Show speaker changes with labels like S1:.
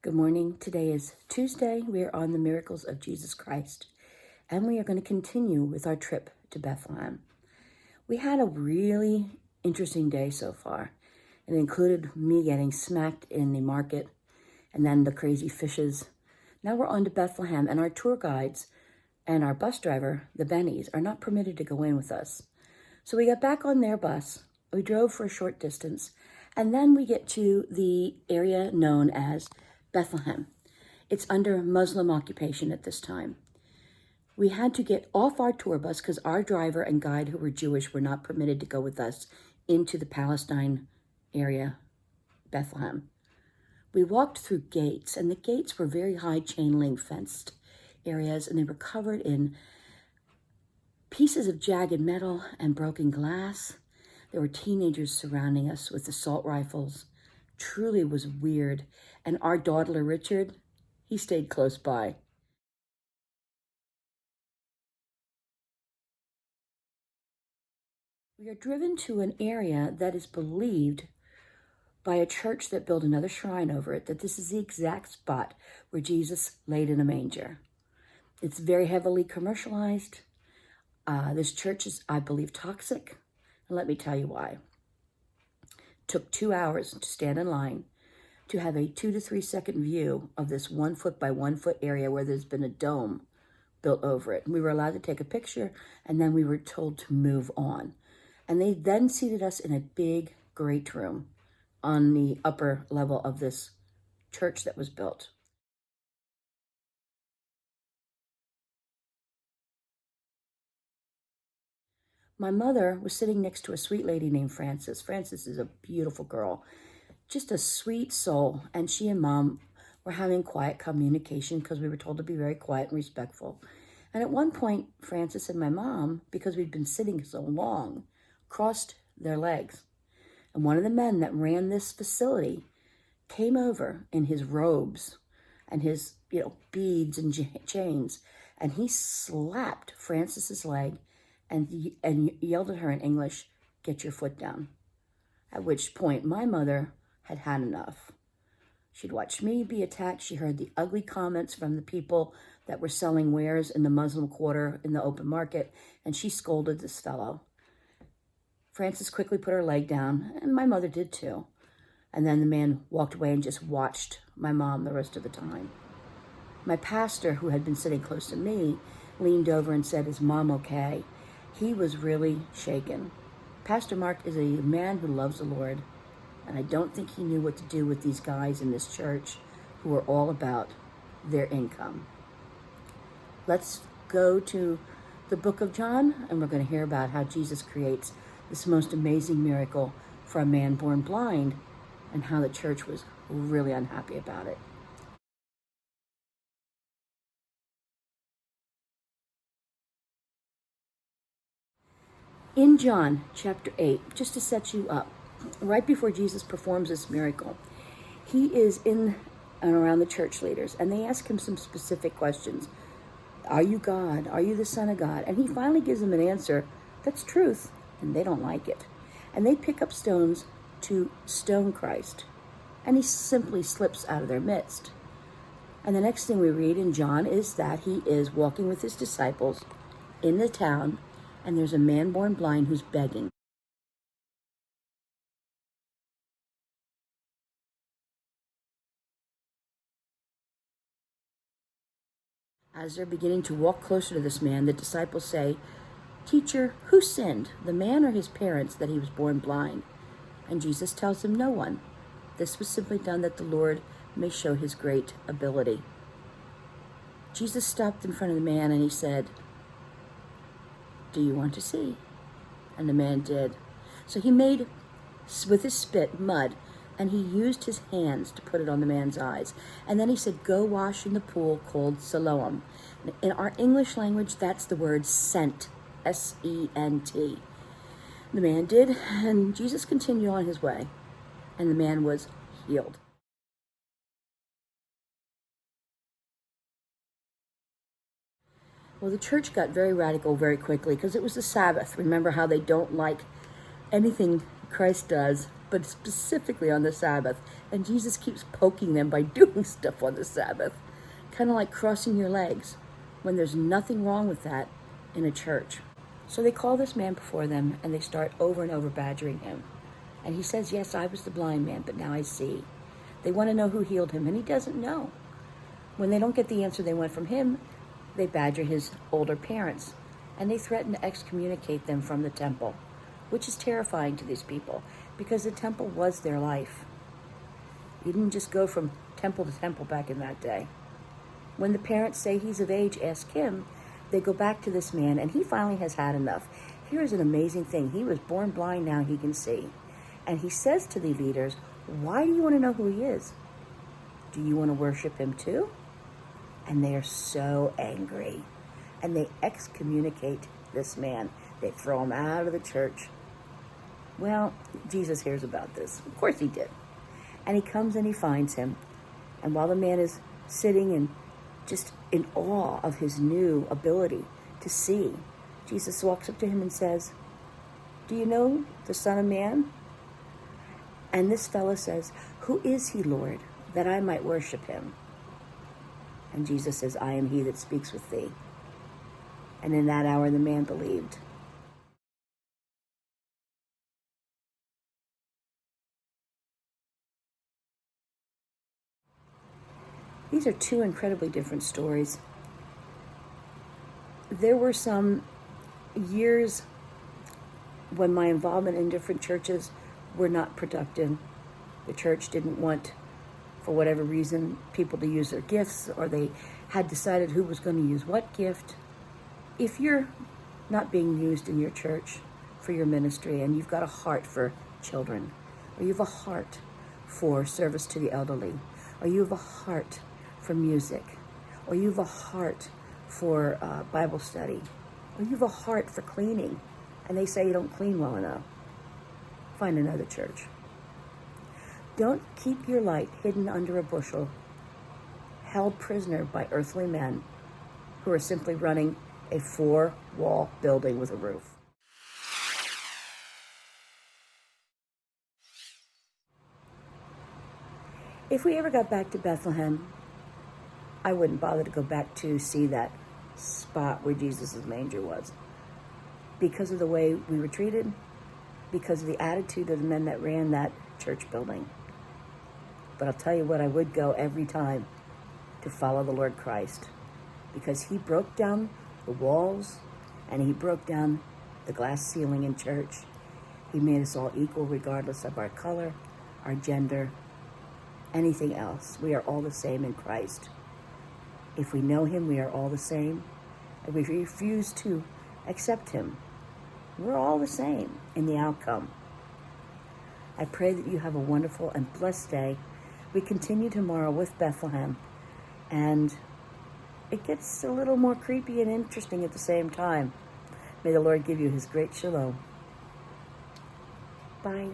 S1: Good morning. Today is Tuesday. We are on the miracles of Jesus Christ, and we are going to continue with our trip to Bethlehem. We had a really interesting day so far. It included me getting smacked in the market and then the crazy fishes. Now we're on to Bethlehem, and our tour guides and our bus driver, the Bennies, are not permitted to go in with us. So we got back on their bus. We drove for a short distance, and then we get to the area known as Bethlehem. It's under Muslim occupation at this time. We had to get off our tour bus because our driver and guide, who were Jewish, were not permitted to go with us into the Palestine area, Bethlehem. We walked through gates, and the gates were very high chain link fenced areas, and they were covered in pieces of jagged metal and broken glass. There were teenagers surrounding us with assault rifles. Truly was weird. And our dawdler, Richard, he stayed close by. We are driven to an area that is believed by a church that built another shrine over it, that this is the exact spot where Jesus laid in a manger. It's very heavily commercialized. This church is, I believe, toxic. And let me tell you why. It took 2 hours to stand in line to have a 2 to 3 second view of this 1 foot by 1 foot area where there's been a dome built over it. And we were allowed to take a picture, and then we were told to move on. And they then seated us in a big great room on the upper level of this church that was built. My mother was sitting next to a sweet lady named Frances. Frances is a beautiful girl, just a sweet soul. And she and Mom were having quiet communication because we were told to be very quiet and respectful. And at one point, Frances and my mom, because we'd been sitting so long, crossed their legs. And one of the men that ran this facility came over in his robes and his, beads and chains, and he slapped Frances's leg and yelled at her in English, "Get your foot down." At which point my mother had had enough. She'd watched me be attacked. She heard the ugly comments from the people that were selling wares in the Muslim quarter in the open market, and she scolded this fellow. Frances quickly put her leg down, and my mother did too. And then the man walked away and just watched my mom the rest of the time. My pastor, who had been sitting close to me, leaned over and said, "Is Mom okay?" He was really shaken. Pastor Mark is a man who loves the Lord, and I don't think he knew what to do with these guys in this church who are all about their income. Let's go to the book of John, and we're going to hear about how Jesus creates this most amazing miracle for a man born blind, and how the church was really unhappy about it. In John chapter 8, just to set you up, right before Jesus performs this miracle, he is in and around the church leaders, and they ask him some specific questions. Are you God? Are you the Son of God? And he finally gives them an answer that's truth, and they don't like it. And they pick up stones to stone Christ, and he simply slips out of their midst. And the next thing we read in John is that he is walking with his disciples in the town, and there's a man born blind who's begging. As they're beginning to walk closer to this man, the disciples say, "Teacher, who sinned, the man or his parents, that he was born blind?" And Jesus tells them, "No one. This was simply done that the Lord may show his great ability." Jesus stopped in front of the man and he said, "Do you want to see?" And the man did. So he made, with his spit, mud, and he used his hands to put it on the man's eyes. And then he said, "Go wash in the pool called Siloam." In our English language, that's the word sent, S-E-N-T. The man did, and Jesus continued on his way, and the man was healed. Well, the church got very radical very quickly because it was the Sabbath. Remember how they don't like anything Christ does, but specifically on the Sabbath. And Jesus keeps poking them by doing stuff on the Sabbath. Kind of like crossing your legs, when there's nothing wrong with that in a church. So they call this man before them, and they start over and over badgering him. And he says, yes, I was the blind man, but now I see. They want to know who healed him, and he doesn't know. When they don't get the answer they want from him, they badger his older parents, and they threaten to excommunicate them from the temple, which is terrifying to these people, because the temple was their life. You didn't just go from temple to temple back in that day. When the parents say he's of age, ask him, they go back to this man, and he finally has had enough. Here's an amazing thing. He was born blind, now he can see. And he says to the leaders, why do you want to know who he is? Do you want to worship him too? And they are so angry. And they excommunicate this man. They throw him out of the church. Well, Jesus hears about this. Of course he did. And he comes and he finds him. And while the man is sitting and just in awe of his new ability to see, Jesus walks up to him and says, do you know the Son of Man? And this fellow says, who is he, Lord, that I might worship him? And Jesus says, I am he that speaks with thee. And in that hour the man believed. These are two incredibly different stories. There were some years when my involvement in different churches were not productive. The church didn't want, for whatever reason, people to use their gifts, or they had decided who was going to use what gift. If you're not being used in your church for your ministry, and you've got a heart for children, or you have a heart for service to the elderly, or you have a heart for music, or you have a heart for Bible study, or you have a heart for cleaning, and they say you don't clean well enough, find another church. Don't keep your light hidden under a bushel, held prisoner by earthly men who are simply running a 4-wall building with a roof. If we ever got back to Bethlehem, I wouldn't bother to go back to see that spot where Jesus' manger was, because of the way we were treated, because of the attitude of the men that ran that church building. But I'll tell you what, I would go every time to follow the Lord Christ, because he broke down the walls and he broke down the glass ceiling in church. He made us all equal regardless of our color, our gender, anything else. We are all the same in Christ. If we know him, we are all the same. If we refuse to accept him, we're all the same in the outcome. I pray that you have a wonderful and blessed day. We continue tomorrow with Bethlehem, and it gets a little more creepy and interesting at the same time. May the Lord give you his great shalom. Bye.